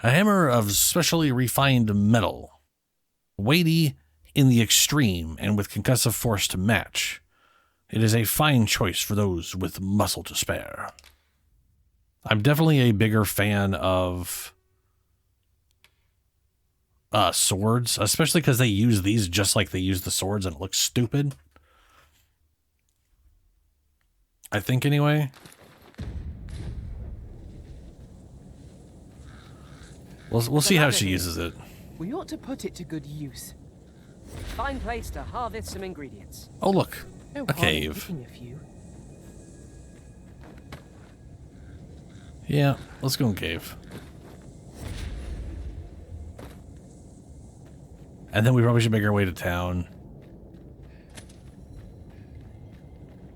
A hammer of specially refined metal. Weighty in the extreme and with concussive force to match. It is a fine choice for those with muscle to spare. I'm definitely a bigger fan of swords, especially because they use these just like they use the swords and it looks stupid. I think anyway. We'll see how she uses it. We ought to put it to good use. Fine place to harvest some ingredients. Oh look, No a harm in cave. picking a few. Yeah, let's go in cave. And then we probably should make our way to town.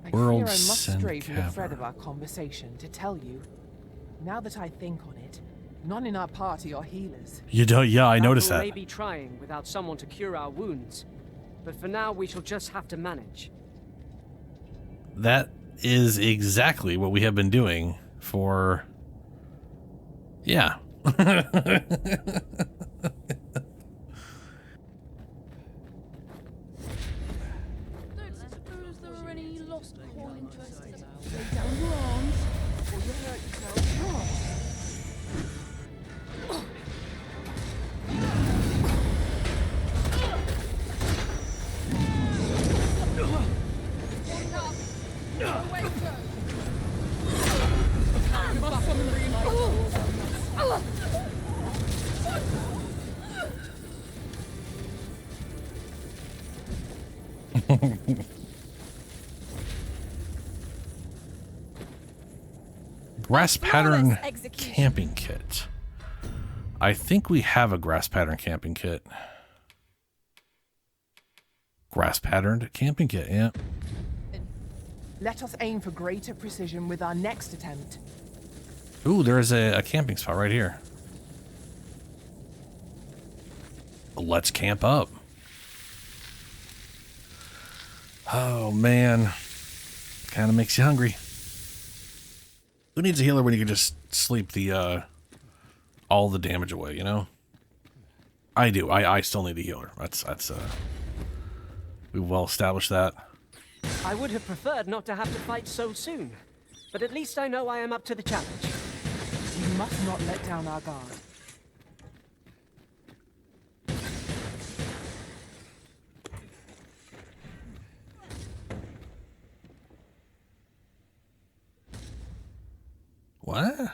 I World fear I must Send stray from the thread Cavern. of our conversation to tell you. Now that I think on it, none in our party are healers. You do, yeah, I noticed We that. may be trying without someone to cure our wounds, but for now we shall just have to manage. That is exactly what we have been doing for... Yeah. Grass pattern camping kit. I think we have a grass pattern camping kit. Grass patterned camping kit, yeah. Let us aim for greater precision with our next attempt. Ooh, there's a camping spot right here. Let's camp up. Oh man, kind of makes you hungry. Who needs a healer when you can just sleep the all the damage away, you know? I do. I still need a healer. That's we've well established that. I would have preferred not to have to fight so soon, but at least I know I am up to the challenge. We must not let down our guard. What?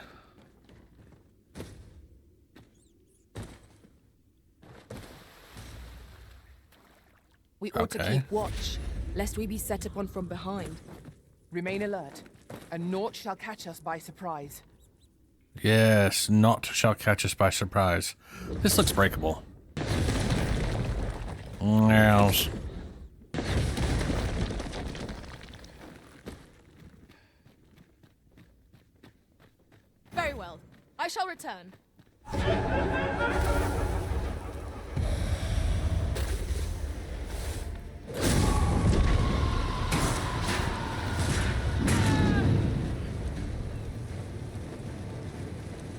We ought to Okay. keep watch, lest we be set upon from behind. Remain alert, and naught shall catch us by surprise. Yes, naught shall catch us by surprise. This looks breakable. Yes. Very well. I shall return.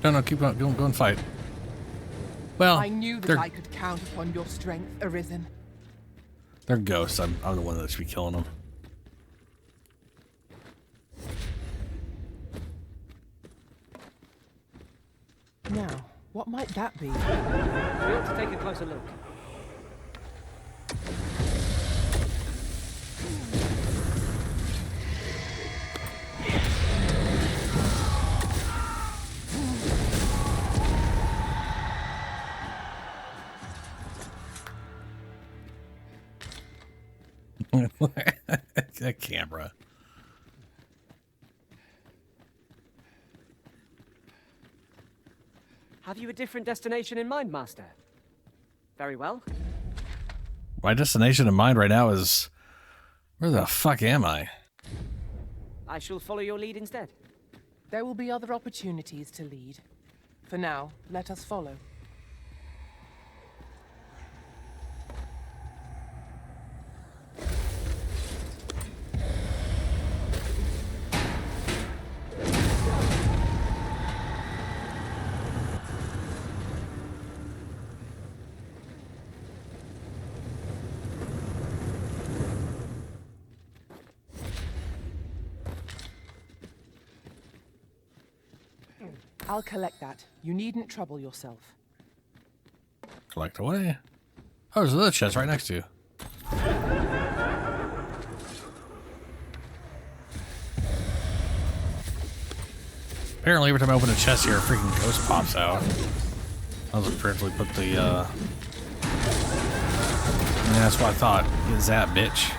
No, keep going. Go and fight. Well, I knew that they're, I could count upon your strength, Arisen. they're ghosts. I'm the one that should be killing them. Now, what might that be? We ought to take a closer look. That camera. Have you a different destination in mind, Master? Very well. My destination in mind right now is... Where the fuck am I? I shall follow your lead instead. There will be other opportunities to lead. For now, let us follow. I'll collect that. You needn't trouble yourself. Collect away. Oh, there's another chest right next to you. Apparently, every time I open a chest here, a freaking ghost pops out. I was apparently put the, yeah, that's what I thought. Is that bitch?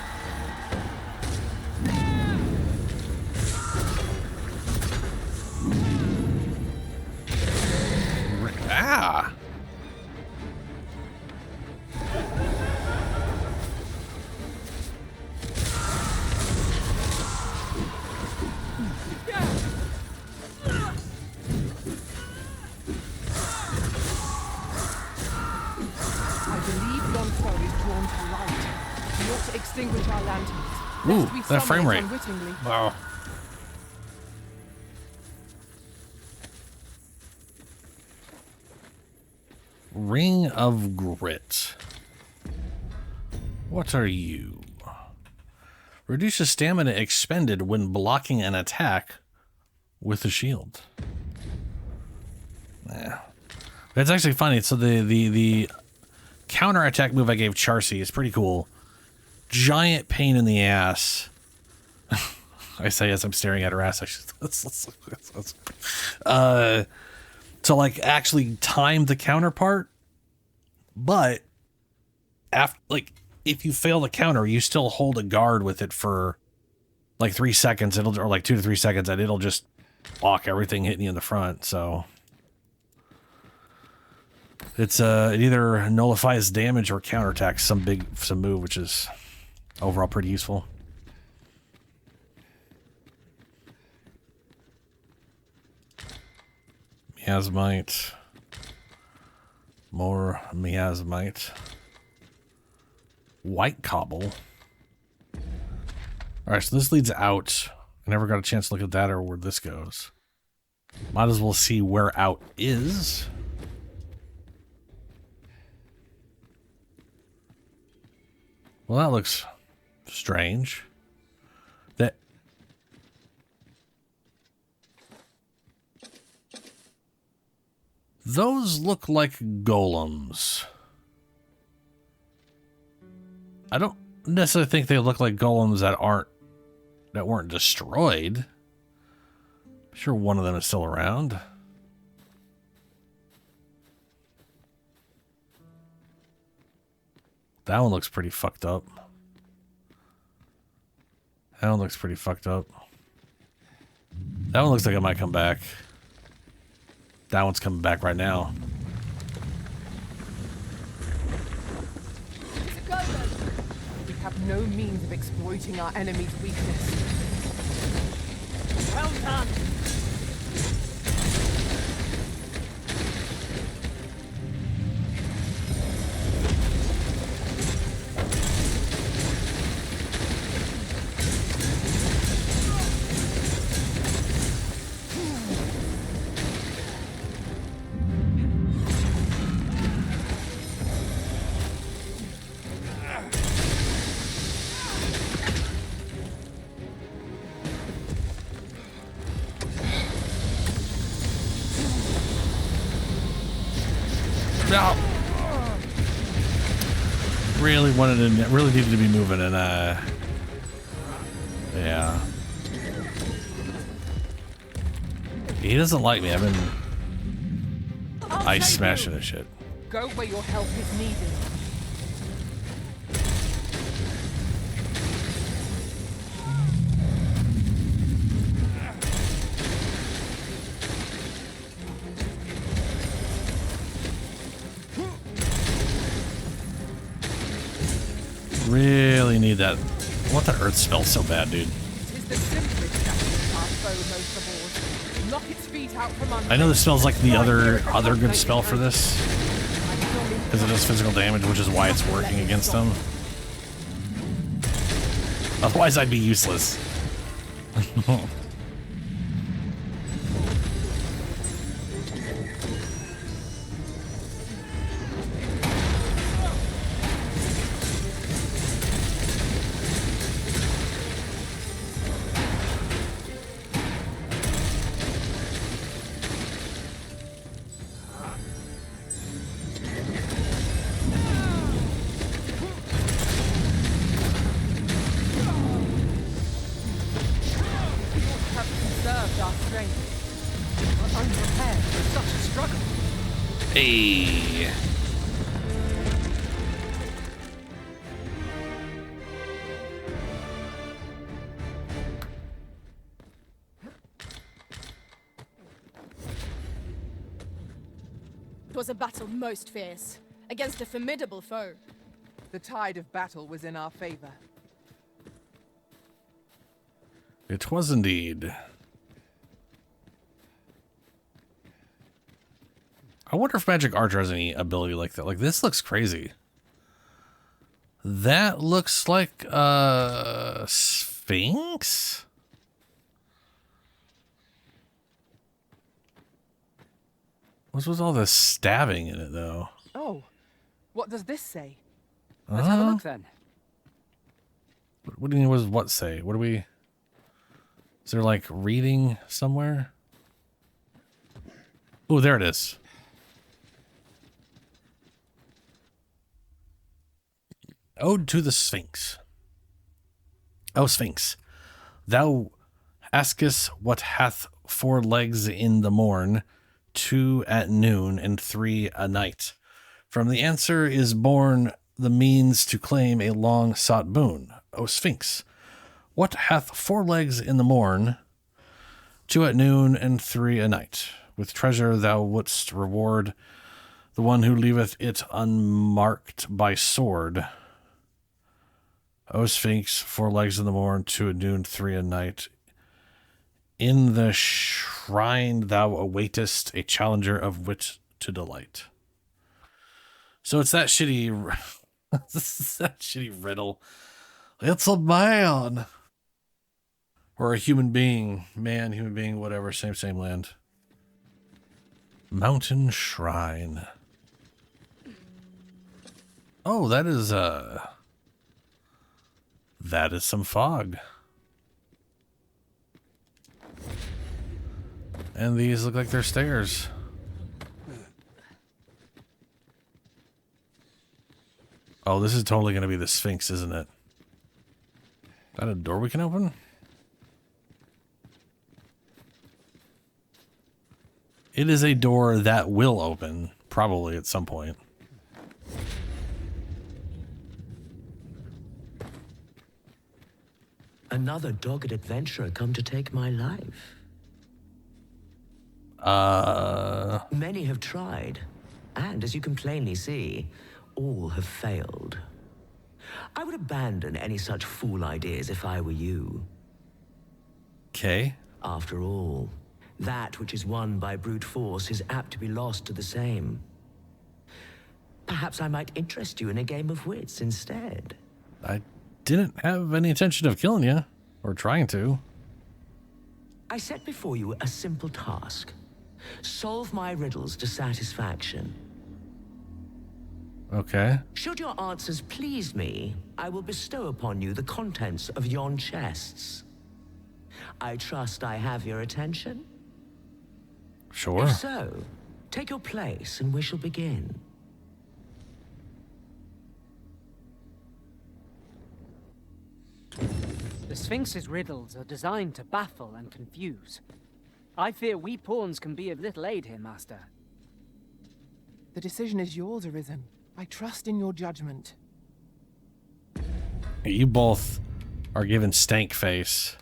Ah! Extinguish our lanterns. Ooh, Lest we that frame summon it rate. unwittingly. Wow. Ring of Grit. What are you? Reduces stamina expended when blocking an attack with a shield. Yeah. That's actually funny. So the counter attack move I gave Charsi is pretty cool. Giant pain in the ass. I say as I'm staring at her ass. I should, to like actually time the counterpart, but after, like, if you fail the counter, you still hold a guard with it for like 3 seconds. It'll, or like 2 to 3 seconds, and it'll just block everything hitting you in the front. So it's it either nullifies damage or counterattacks some move, which is overall pretty useful. Miasmite. More miasmite. White cobble. Alright, so this leads out. I never got a chance to look at that or where this goes. Might as well see where out is. Well, that looks strange. That those look like golems. I don't necessarily think they look like golems that weren't destroyed. I'm sure one of them is still around. That one looks pretty fucked up. That one looks pretty fucked up. That one looks like it might come back. That one's coming back right now. We have no means of exploiting our enemy's weakness. Well done. Really needed to be moving, and yeah. He doesn't like me. I've been ice smashing his shit. Go where your help is needed. Really need that. I want that earth spell so bad, dude. It is the simplest that our foe most of all. Knock its feet out from under. I know this spell's like the other good spell for this, because it does physical damage, which is why it's working against them. Otherwise, I'd be useless. struggle. Hey. It was a battle most fierce, against a formidable foe. The tide of battle was in our favor. It was indeed. I wonder if Magic Archer has any ability like that. Like, this looks crazy. That looks like a Sphinx? What's with all this stabbing in it, though? Oh, what does this say? Let's have a look then. What do you mean, what does what say? What do we... Is there, like, reading somewhere? Oh, there it is. Ode to the Sphinx. O Sphinx, thou askest what hath 4 legs in the morn, 2 at noon, and 3 a night. From the answer is born the means to claim a long-sought boon. O Sphinx, what hath 4 legs in the morn, 2 at noon, and 3 a night? With treasure thou wouldst reward the one who leaveth it unmarked by sword. O Sphinx, 4 legs in the morn, 2 at noon, 3 at night. In the shrine thou awaitest a challenger of wit to delight. So it's that shitty, that shitty riddle. It's a man. Or a human being. Man, human being, whatever. Same land. Mountain Shrine. Oh, that is some fog. And these look like they're stairs. Oh, this is totally going to be the Sphinx, isn't it? Is that a door we can open? It is a door that will open, probably at some point. Another dogged adventurer come to take my life. Many have tried, and as you can plainly see, all have failed. I would abandon any such fool ideas if I were you. Okay. After all, that which is won by brute force is apt to be lost to the same. Perhaps I might interest you in a game of wits instead. I didn't have any intention of killing you, or trying to. I set before you a simple task. Solve my riddles to satisfaction. Okay. Should your answers please me, I will bestow upon you the contents of yon chests. I trust I have your attention? Sure. If so, take your place and we shall begin. The Sphinx's riddles are designed to baffle and confuse. I fear we pawns can be of little aid here, Master. The decision is yours, Arisen. I trust in your judgment. You both are given stank face.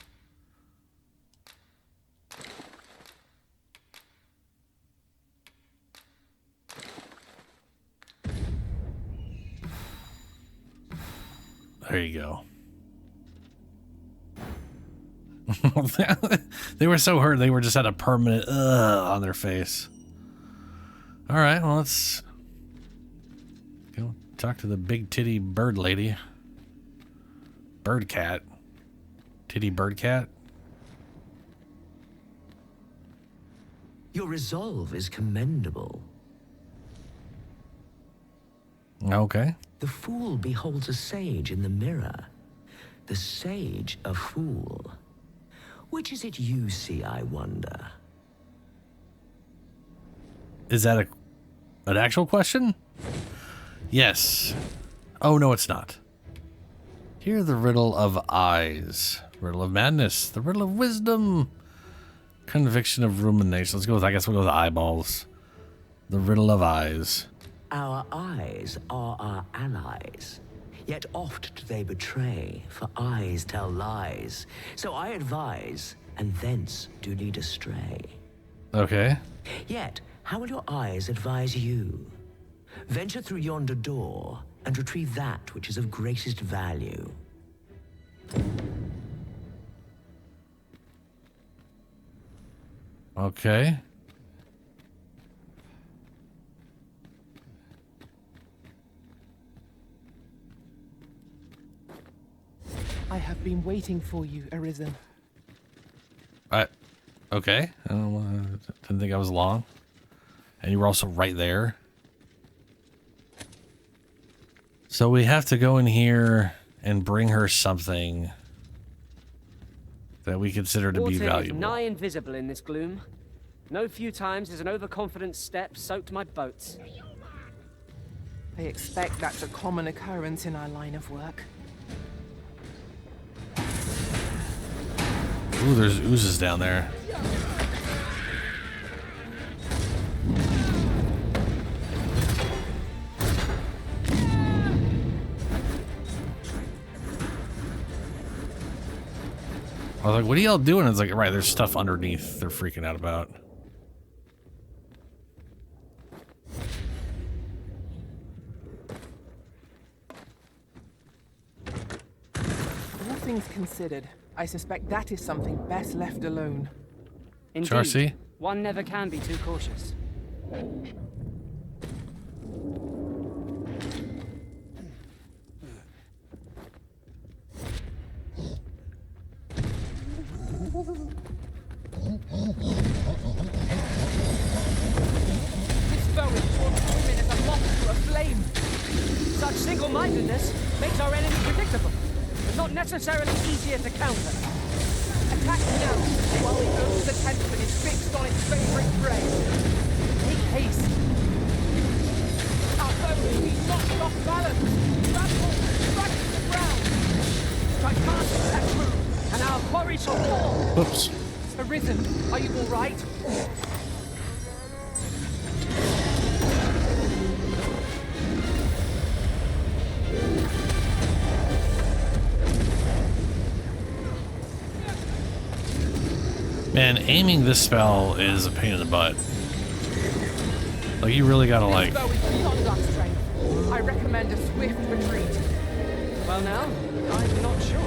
There you go. They were so hurt, they were just had a permanent on their face. All right, well, let's go talk to the big titty bird lady. Bird cat. Titty bird cat. Your resolve is commendable. Okay. The fool beholds a sage in the mirror. The sage a fool. Which is it you see, I wonder? Is that an actual question? Yes. Oh, no, it's not. Hear the riddle of eyes. Riddle of madness. The riddle of wisdom. Conviction of rumination. Let's go with, I guess we'll go with eyeballs. The riddle of eyes. Our eyes are our allies. Yet oft do they betray, for eyes tell lies. So I advise, and thence do lead astray. Okay. Yet, how will your eyes advise you? Venture through yonder door, and retrieve that which is of greatest value. Okay. I have been waiting for you, Arisen. Okay. I didn't think I was long. And you were also right there. So we have to go in here and bring her something that we consider to be Water is valuable. nigh invisible in this gloom. No few times has an overconfident step soaked my boats. I expect that's a common occurrence in our line of work. Ooh, there's oozes down there. I was like, what are y'all doing? It's like, right, there's stuff underneath they're freaking out about. All things considered, I suspect that is something best left alone. Indeed, Charsi? one never can be too cautious. This foe is women as a moth to a flame. Such single-mindedness makes our enemy predictable, but not necessarily easier to counter. Attack now, while the earth's attention is fixed on its favorite prey. Make haste. Our foe will be knocked off balance. Trample, strike to the ground. Titanic that true, and our quarry shall fall. Oops. Arisen, are you all right? Man, aiming this spell is a pain in the butt. Like, you really gotta, like... This foe is beyond our strength. I recommend a swift retreat. Well now, I'm not sure.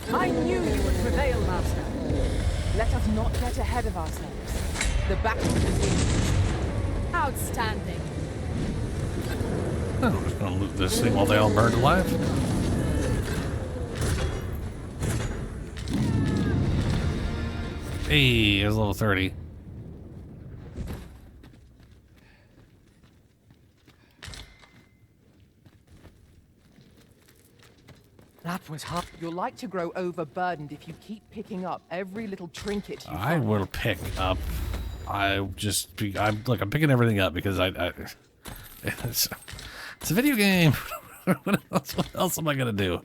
I knew you would prevail, Master. Let us not get ahead of ourselves. The battle begins. Outstanding. I'm just gonna loot this thing while they all burned alive. Hey, it was level 30. That was hard. You'll like to grow overburdened if you keep picking up every little trinket you I find. will pick up. I'm picking everything up because it's a video game. What else am I gonna do?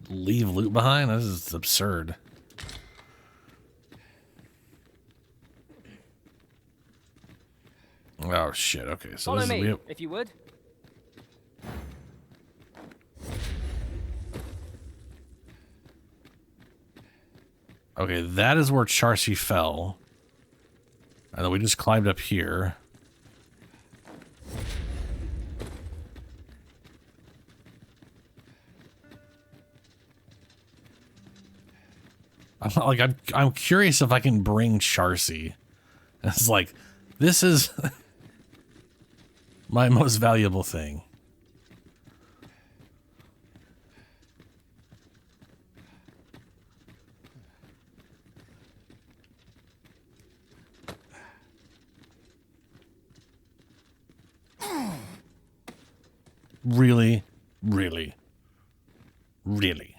Leave loot behind? This is absurd. Oh shit! Okay, so Follow this me, is if you would. okay. That is where Charsi fell, and then we just climbed up here. I'm curious if I can bring Charsi. It's like, this is my most valuable thing. Really? Really? Really?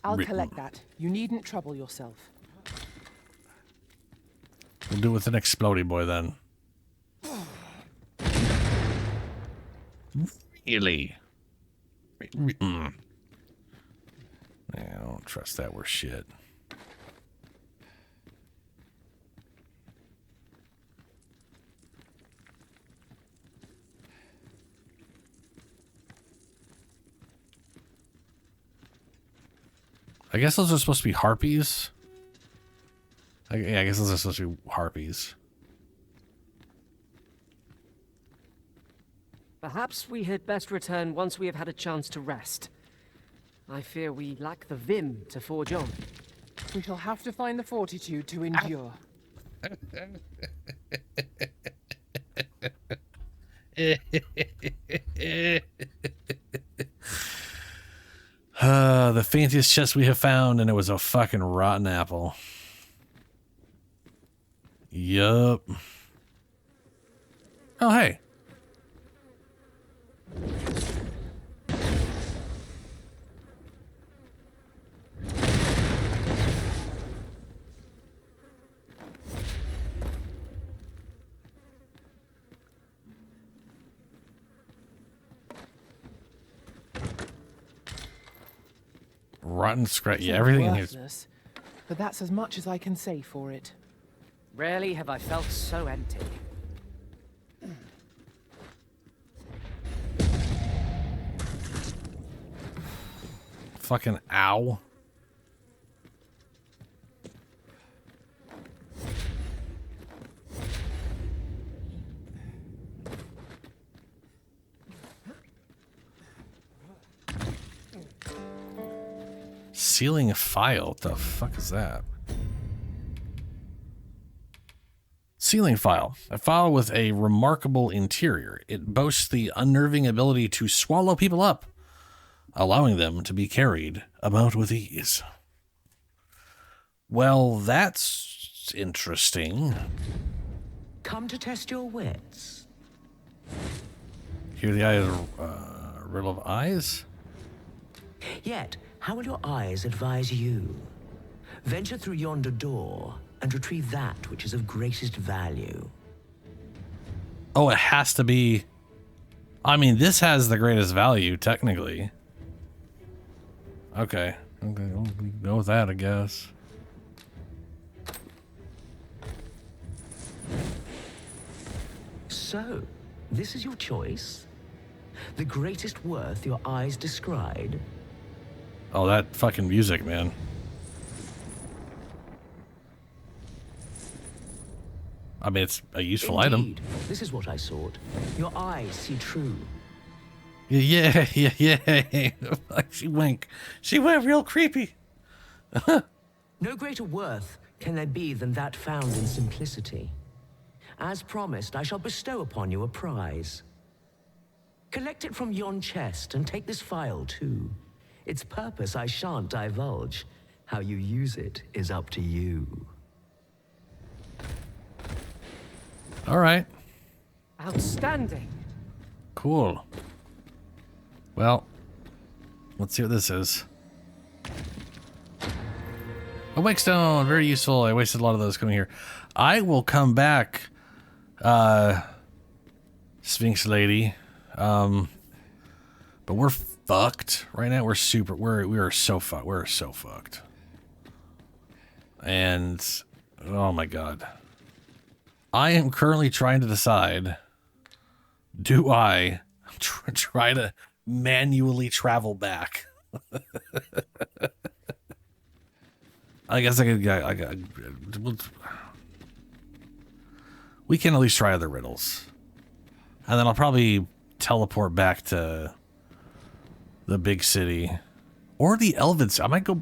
I'll collect that. You needn't trouble yourself. We'll do it with an explodey boy then. Really? Yeah, I don't trust that. We're shit. I guess those are supposed to be harpies. Yeah, I guess those are supposed to be harpies. Perhaps we had best return once we have had a chance to rest. I fear we lack the vim to forge on. We shall have to find the fortitude to endure. The faintest chest we have found, and it was a fucking rotten apple. Yup. Oh, hey. Rotten scrap. Yeah, everything in here is... Worthless, but that's as much as I can say for it. Rarely have I felt so empty. Fucking ow. Sealing a file. What the fuck is that? Sealing file. A file with a remarkable interior. It boasts the unnerving ability to swallow people up, allowing them to be carried about with ease. Well, that's interesting. Come to test your wits. Here the eye of riddle of eyes. Yet, how will your eyes advise you? Venture through yonder door and retrieve that which is of greatest value. Oh, it has to be... I mean, this has the greatest value, technically. Okay. Okay, we'll go with that, I guess. So, this is your choice? The greatest worth your eyes descried? Oh, that fucking music, man. I mean, it's a useful item. This is what I sought. Your eyes see true. Yeah. She went real creepy. No greater worth can there be than that found in simplicity. As promised, I shall bestow upon you a prize. Collect it from yon chest and take this file too. Its purpose I shan't divulge. How you use it is up to you. All right. Outstanding. Cool. Well, let's see what this is. A wake stone, very useful. I wasted a lot of those coming here. I will come back, Sphinx lady. But we're fucked right now. We are so fucked. We're so fucked. And oh my god. I am currently trying to decide, do I try to manually travel back? I guess we can at least try other riddles. And then I'll probably teleport back to the big city. Or the Elven City. I might go...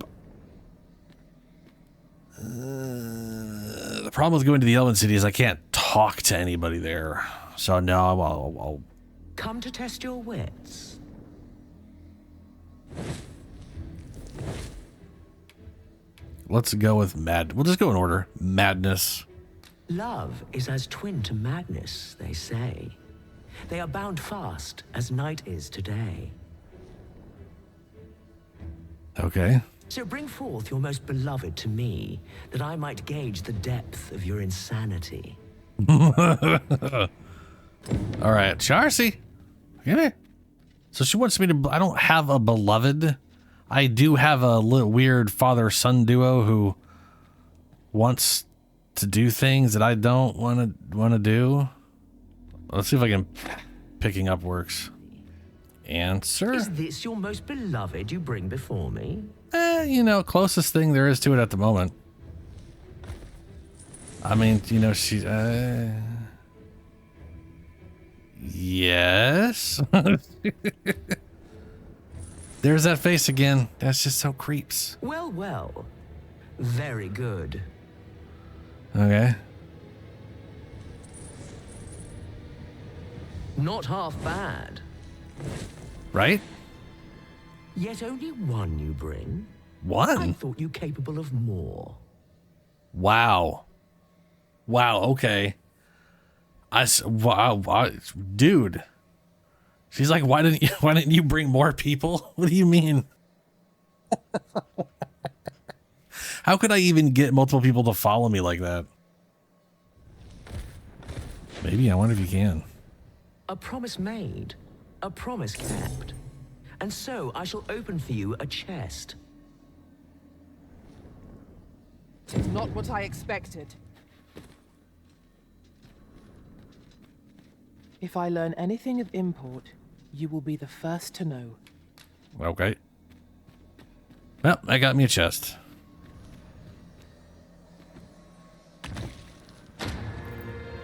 the problem with going to the Elven City is I can't talk to anybody there. So no, I'll... Come to test your wits. Let's go with mad. We'll just go in order. Madness. Love is as twin to madness, they say. They are bound fast as night is today. Okay. So bring forth your most beloved to me, that I might gauge the depth of your insanity. All right, Charsi. Come here. So she wants me to... I don't have a beloved. I do have a little weird father-son duo who wants to do things that I don't want to do. Let's see if I can... Picking up works. Answer. Is this your most beloved you bring before me? You know, closest thing there is to it at the moment. I mean, you know, she... Yes. There's that face again. That's just so creeps. Well, well. Very good. Okay. Not half bad. Right? Yet only one you bring? I One? thought you capable of more. Wow. Wow, okay. Wow, dude. She's like, why didn't you bring more people? What do you mean? How could I even get multiple people to follow me like that? Maybe, I wonder if you can. A promise made, a promise kept. And so I shall open for you a chest. It's not what I expected. If I learn anything of import, you will be the first to know. Okay. Well, that got me a chest.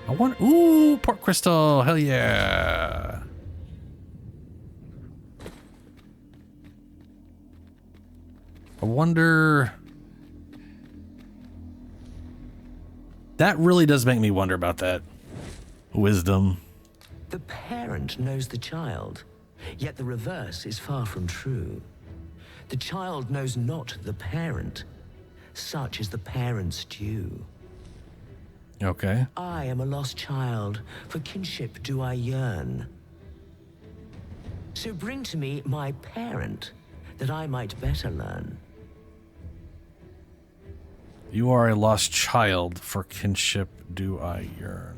I want... Ooh, port crystal. Hell yeah. I wonder... That really does make me wonder about that. Wisdom. The parent knows the child, yet the reverse is far from true. The child knows not the parent. Such is the parent's due. Okay. I am a lost child, for kinship do I yearn. So bring to me my parent, that I might better learn. You are a lost child, for kinship do I yearn.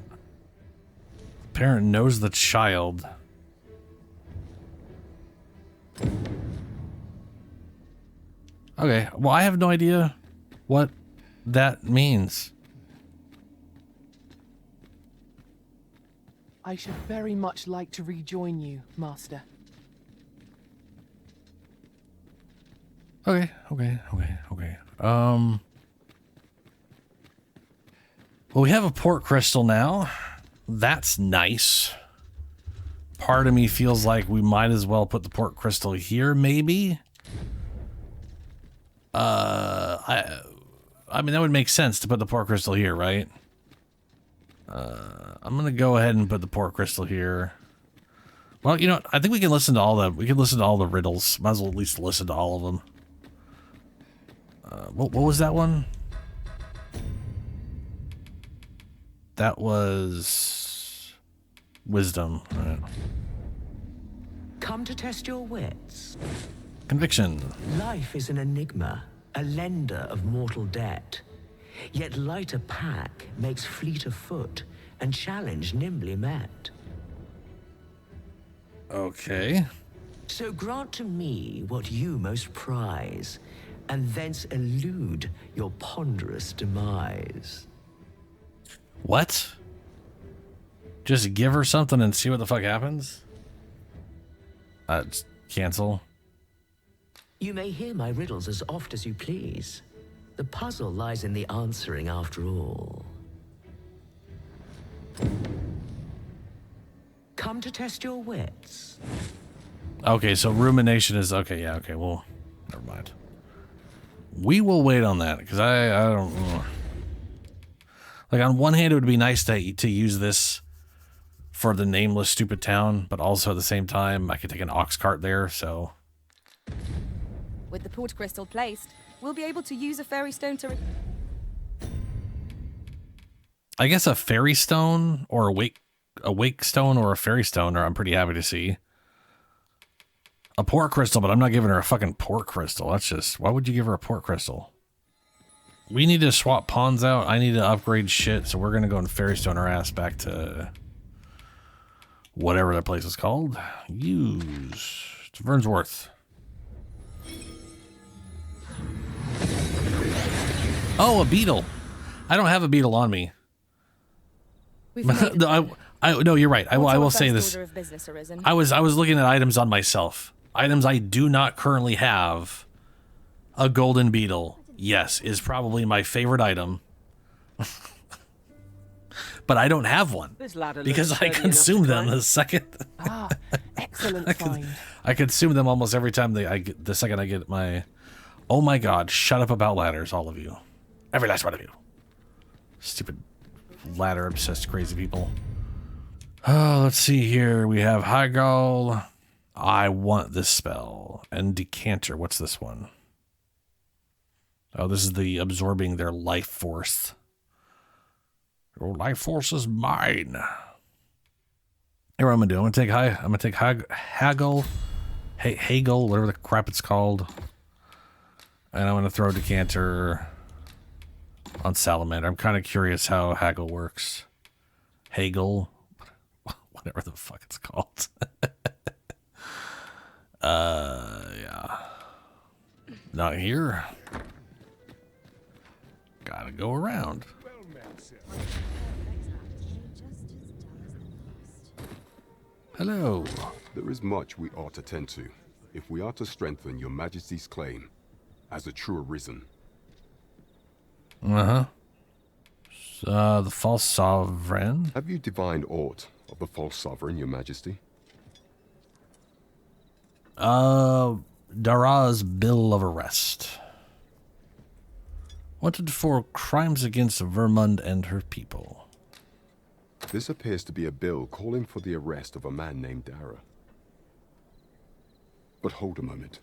Parent knows the child. Okay, well, I have no idea what that means. I should very much like to rejoin you, Master. Okay. Well, we have a port crystal now. That's nice. Part of me feels like we might as well put the port crystal here, maybe. I mean, that would make sense to put the port crystal here, right? I'm gonna go ahead and put the port crystal here. Well, you know what? I think we can listen to all the riddles. Might as well at least listen to all of them. What was that one? That was wisdom. Right. Come to test your wits. Conviction. Life is an enigma, a lender of mortal debt. Yet lighter pack makes fleeter foot, and challenge nimbly met. Okay. So grant to me what you most prize, and thence elude your ponderous demise. What? Just give her something and see what the fuck happens? Cancel. You may hear my riddles as oft as you please. The puzzle lies in the answering after all. Come to test your wits. Okay, so rumination is okay. Yeah, okay. Well, never mind. We will wait on that because I don't. Like, on one hand, it would be nice to use this for the nameless stupid town, but also at the same time, I could take an ox cart there. So With the port crystal placed, we'll be able to use a fairy stone to... I guess a fairy stone or a wake stone or a fairy stone, or I'm pretty happy to see. A port crystal, but I'm not giving her a fucking port crystal. That's just, why would you give her a port crystal? We need to swap pawns out. I need to upgrade shit, so we're gonna go and ferrystone our ass back to whatever that place is called. Use. It's Vernsworth. Oh, a beetle. I don't have a beetle on me. No, no, you're right. I will say this. I was looking at items on myself. Items I do not currently have. A golden beetle, yes, is probably my favorite item. But I don't have one because I consume them the second. Ah, excellent find. I consume them almost every time the second I get my. Oh my God! Shut up about ladders, all of you, every last one of you. Stupid ladder obsessed crazy people. Oh, let's see here. We have Hygol. I want this spell. And Decanter. What's this one? Oh, this is the absorbing their life force. Your life force is mine. Here, what I'm gonna do. I'm gonna take Haggle, Hagel, whatever the crap it's called, and I'm gonna throw Decanter on Salamander. I'm kind of curious how Haggle works. Hagel, whatever the fuck it's called. Yeah. Not here. Gotta go around. Hello. There is much we ought to tend to, if we are to strengthen your Majesty's claim as a true arisen. The false sovereign. Have you divined aught of the false sovereign, your Majesty? Dara's bill of arrest. Wanted for crimes against Vermund and her people. This appears to be a bill calling for the arrest of a man named Dara. But hold a moment.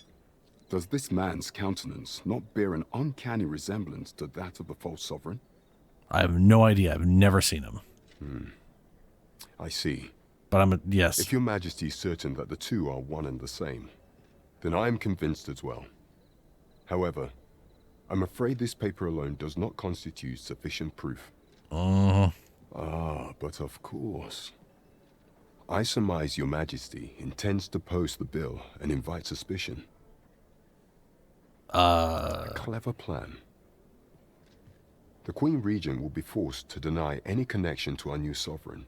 Does this man's countenance not bear an uncanny resemblance to that of the false sovereign? I have no idea. I've never seen him. I see. But yes. If your Majesty is certain that the two are one and the same, then I am convinced as well. However, I'm afraid this paper alone does not constitute sufficient proof. But of course. I surmise your Majesty intends to post the bill and invite suspicion. A clever plan. The Queen Regent will be forced to deny any connection to our new sovereign,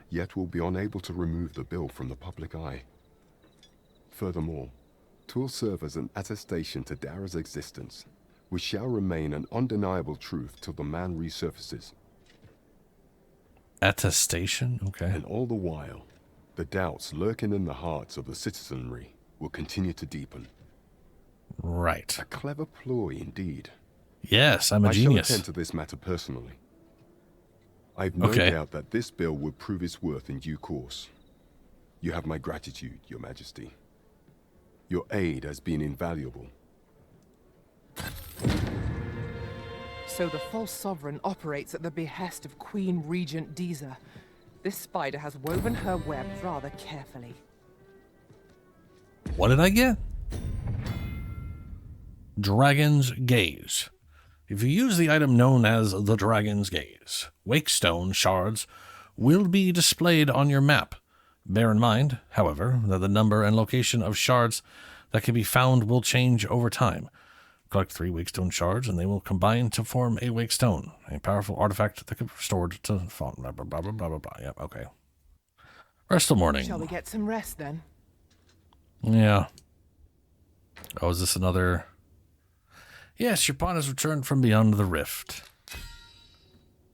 yet will be unable to remove the bill from the public eye. Furthermore, 'twill serve as an attestation to Dara's existence, which shall remain an undeniable truth till the man resurfaces. Attestation? Okay. And all the while, the doubts lurking in the hearts of the citizenry will continue to deepen. Right. A clever ploy indeed. Yes, I'm a genius. I shall attend to this matter personally. I've no doubt that this bill will prove its worth in due course. You have my gratitude, your Majesty. Your aid has been invaluable. So the false sovereign operates at the behest of Queen Regent Deezer. This spider has woven her web rather carefully. What did I get? Dragon's Gaze. If you use the item known as the Dragon's Gaze, Wakestone shards will be displayed on your map. Bear in mind, however, that the number and location of shards that can be found will change over time. Collect 3 Wakestone shards, and they will combine to form a Wakestone, a powerful artifact that can be restored to fawn. Blah, blah, blah, blah, blah, blah, blah. Yep, okay. Rest till morning. Shall we get some rest, then? Yeah. Oh, is this another... Yes, your pawn has returned from beyond the rift.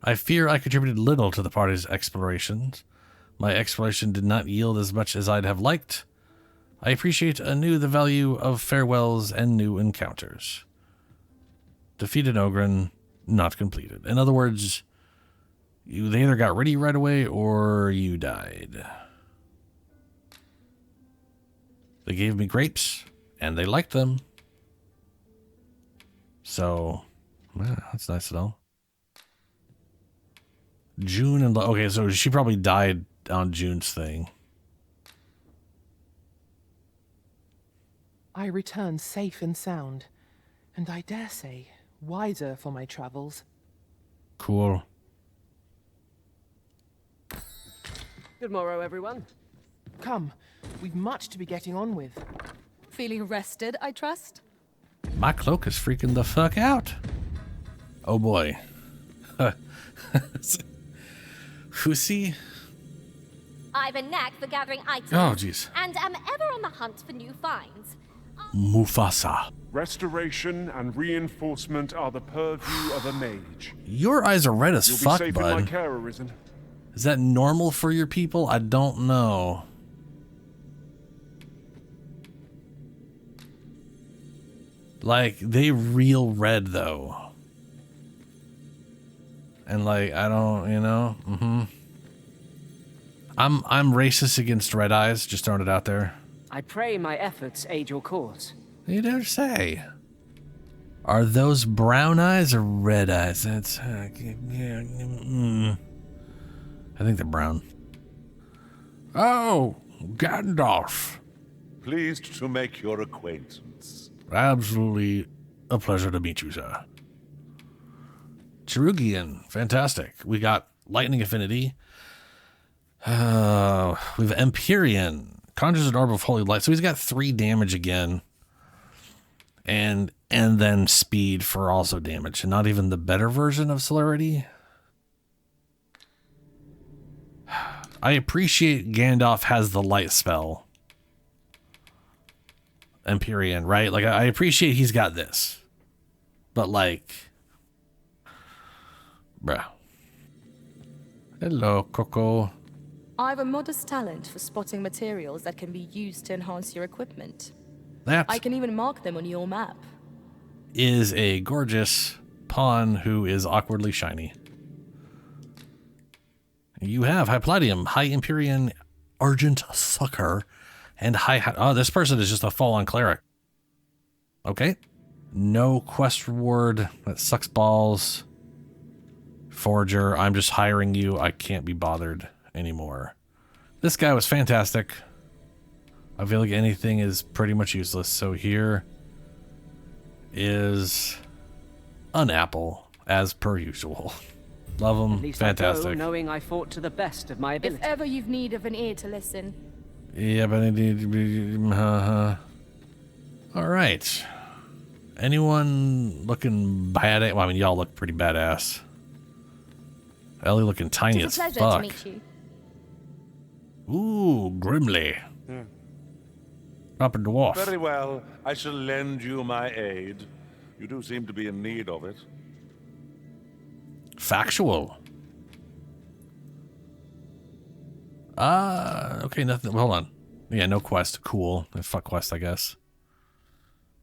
I fear I contributed little to the party's explorations. My exploration did not yield as much as I'd have liked. I appreciate anew the value of farewells and new encounters. Defeated Ogren, not completed. In other words, they either got ready right away or you died. They gave me grapes, and they liked them. So, yeah, that's nice to know. June and... Okay, so she probably died on June's thing. I return safe and sound, and I dare say, wiser for my travels. Cool. Good morrow, everyone. Come, we've much to be getting on with. Feeling rested, I trust? My cloak is freaking the fuck out. Oh boy. Who's he? I've a knack for gathering items. Oh, jeez. And am ever on the hunt for new finds. Mufasa. Restoration and reinforcement are the purview of a mage. Your eyes are red as You'll fuck, be safe bud. in my care, Arisen. Is that normal for your people? I don't know. Like, they real red, though. And, like, I don't, you know? I'm racist against red eyes, just throwing it out there. I pray my efforts aid your cause. You dare say. Are those brown eyes or red eyes? That's, I think they're brown. Oh, Gandalf. Pleased to make your acquaintance. Absolutely a pleasure to meet you, sir. Cherugian, fantastic. We got Lightning Affinity. We have Empyrean. Conjures an Orb of Holy Light. So he's got 3 damage again. And then speed for also damage. And not even the better version of Celerity. I appreciate Gandalf has the light spell. Empyrean, right? Like, I appreciate he's got this. But, like... bruh. Hello, Coco. I've a modest talent for spotting materials that can be used to enhance your equipment. That I can even mark them on your map. is a gorgeous pawn who is awkwardly shiny. You have High Palladium, High Empyrean, Argent Succor, and High... oh, this person is just a full-on cleric. Okay. No quest reward. That sucks balls. Forger, I'm just hiring you. I can't be bothered anymore. This guy was fantastic. I feel like anything is pretty much useless. So here is an apple, as per usual. Love him. At least Fantastic. I go knowing I fought to the best of my ability. If ever you've need of an ear to listen. Yeah, but I need to be... All right. Anyone looking bad? Well, I mean, y'all look pretty badass. Ellie looking tiny as It's a pleasure fuck. to meet you. Ooh, Grimly. Proper dwarf. Very well. I shall lend you my aid. You do seem to be in need of it. Factual. Okay, nothing. Hold on. Yeah, no quest. Cool. Fuck quest, I guess.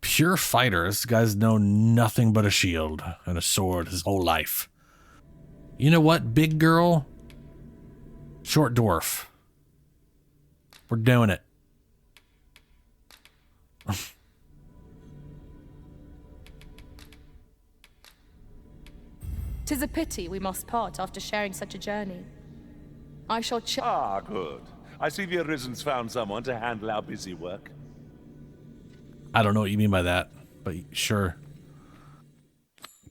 Pure fighter. This guy's known nothing but a shield and a sword his whole life. You know what, big girl? Short dwarf. We're doing it. 'Tis a pity we must part after sharing such a journey. I shall Ah, good. I see the Arisen's found someone to handle our busy work. I don't know what you mean by that, but sure.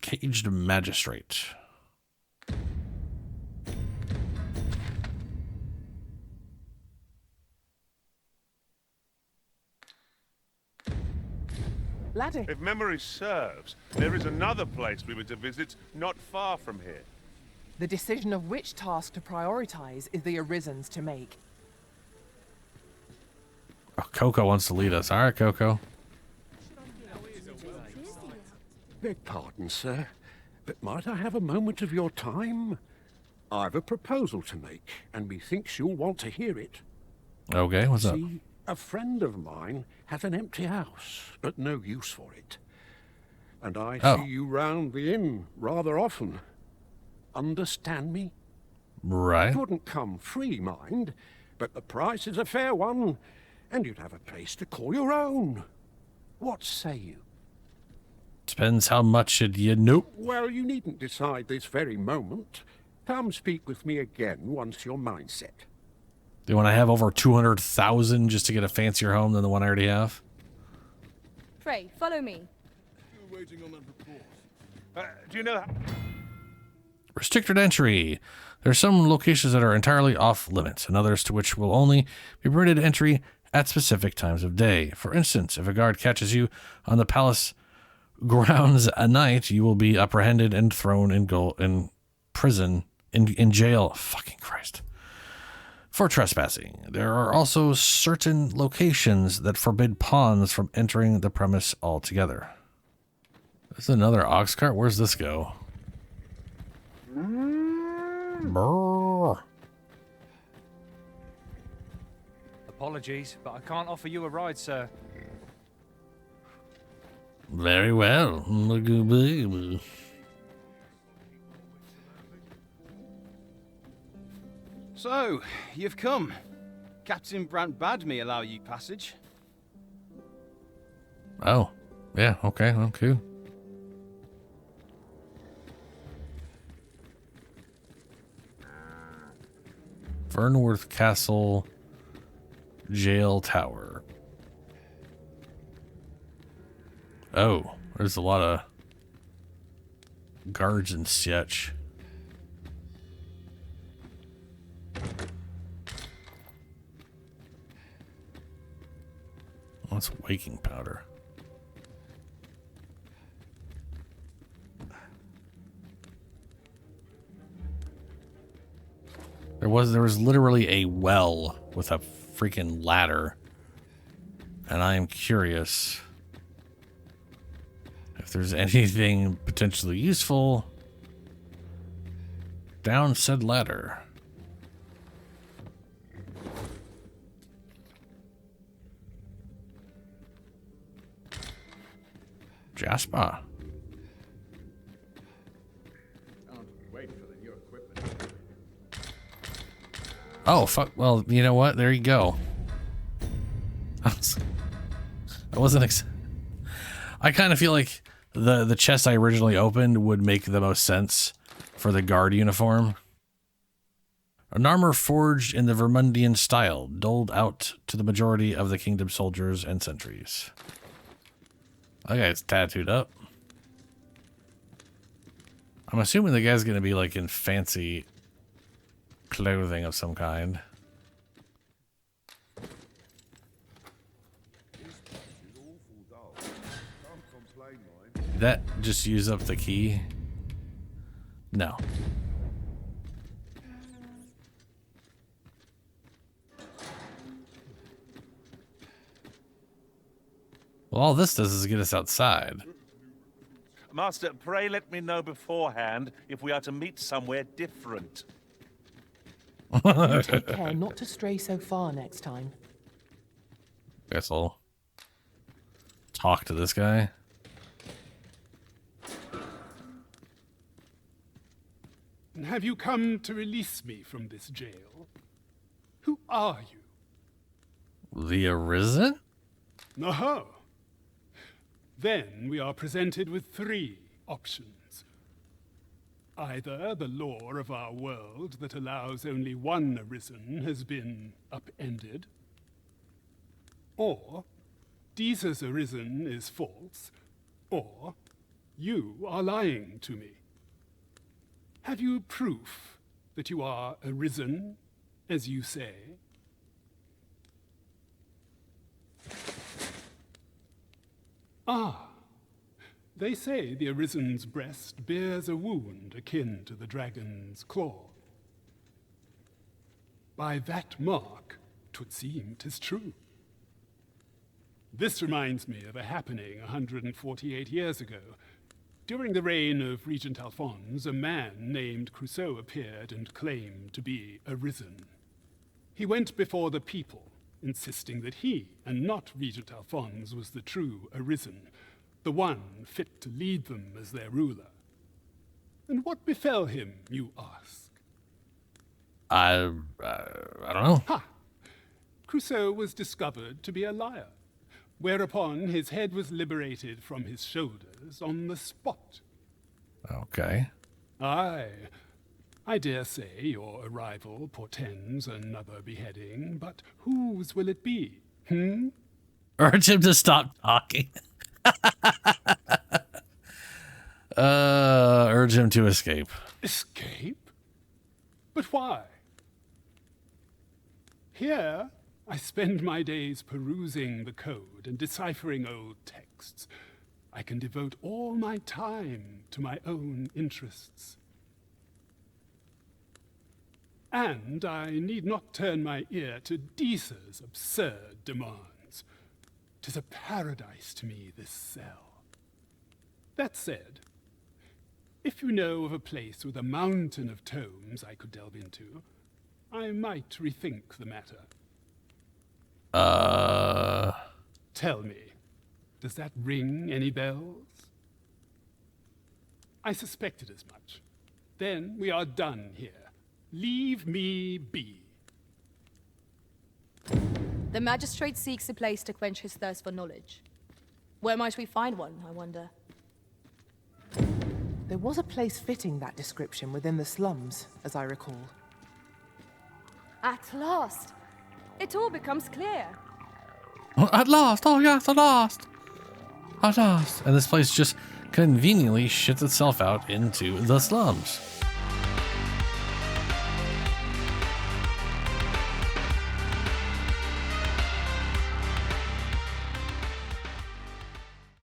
Caged Magistrate. Laddie, If memory serves, there is another place we were to visit not far from here. the decision of which task to prioritize is the Arisen's to make. Oh, Coco wants to lead us. All right, Coco. Beg pardon, sir, but might I have a moment of your time? I've a proposal to make, and methinks you'll want to hear it. Okay, what's up? See, a friend of mine has an empty house, but no use for it. And I see you round the inn rather often. Understand me? Right. Couldn't come free, mind, but the price is a fair one, and you'd have a place to call your own. What say you? Depends how much should you... Nope. Well, you needn't decide this very moment. Come speak with me again once your mind's set. Do you want to have over 200,000 just to get a fancier home than the one I already have? Pray, follow me. We're waiting on that report. Do you know... Restricted entry. There are some locations that are entirely off limits, and others to which will only be permitted entry at specific times of day. For instance, if a guard catches you on the palace grounds at night, you will be apprehended and thrown in prison, in jail. Fucking Christ. For trespassing. There are also certain locations that forbid pawns from entering the premise altogether. There's another ox cart. Where's this go? Brrr. Apologies, but I can't offer you a ride, sir. Very well. So, you've come. Captain Brant bade me allow you passage. Oh, yeah, okay, okay. Fernworth Castle Jail Tower. Oh, there's a lot of guards and such. What's waking powder? There was literally a well with a freaking ladder. And I am curious if there's anything potentially useful down said ladder. Jasper. Oh, fuck. Well, you know what? There you go. I wasn't... I kind of feel like the chest I originally opened would make the most sense for the guard uniform. An armor forged in the Vermundian style, doled out to the majority of the kingdom's soldiers and sentries. That guy's tattooed up. I'm assuming the guy's going to be like in fancy clothing of some kind. Did that just use up the key? No. Well, all this does is get us outside. Master, pray let me know beforehand if we are to meet somewhere different. Take care not to stray so far next time. Guess I'll talk to this guy. Have you come to release me from this jail? Who are you? The Arisen? Oh. Then we are presented with three options. Either the law of our world that allows only one Arisen has been upended, or Deeza's Arisen is false, or you are lying to me. Have you proof that you are Arisen, as you say? Ah. They say the Arisen's breast bears a wound akin to the dragon's claw. By that mark, 'twould seem 'tis true. This reminds me of a happening 148 years ago. During the reign of Regent Alphonse, a man named Crusoe appeared and claimed to be Arisen. He went before the people, insisting that he, and not Regent Alphonse, was the true Arisen, the one fit to lead them as their ruler. And what befell him, you ask? I don't know. Ha! Crusoe was discovered to be a liar, whereupon his head was liberated from his shoulders on the spot. Okay. Aye. I dare say your arrival portends another beheading, but whose will it be? Urge him to stop talking. Urge him to escape. Escape? But why? Here, I spend my days perusing the code and deciphering old texts. I can devote all my time to my own interests. And I need not turn my ear to Deesa's absurd demands. 'Tis a paradise to me, this cell. That said, if you know of a place with a mountain of tomes I could delve into, I might rethink the matter. Tell me, does that ring any bells? I suspected as much. Then we are done here. Leave me be. The magistrate seeks a place to quench his thirst for knowledge. Where might we find one, I wonder? There was a place fitting that description within the slums, as I recall. At last, it all becomes clear. At last, oh yes, at last. At last. And this place just conveniently shits itself out into the slums.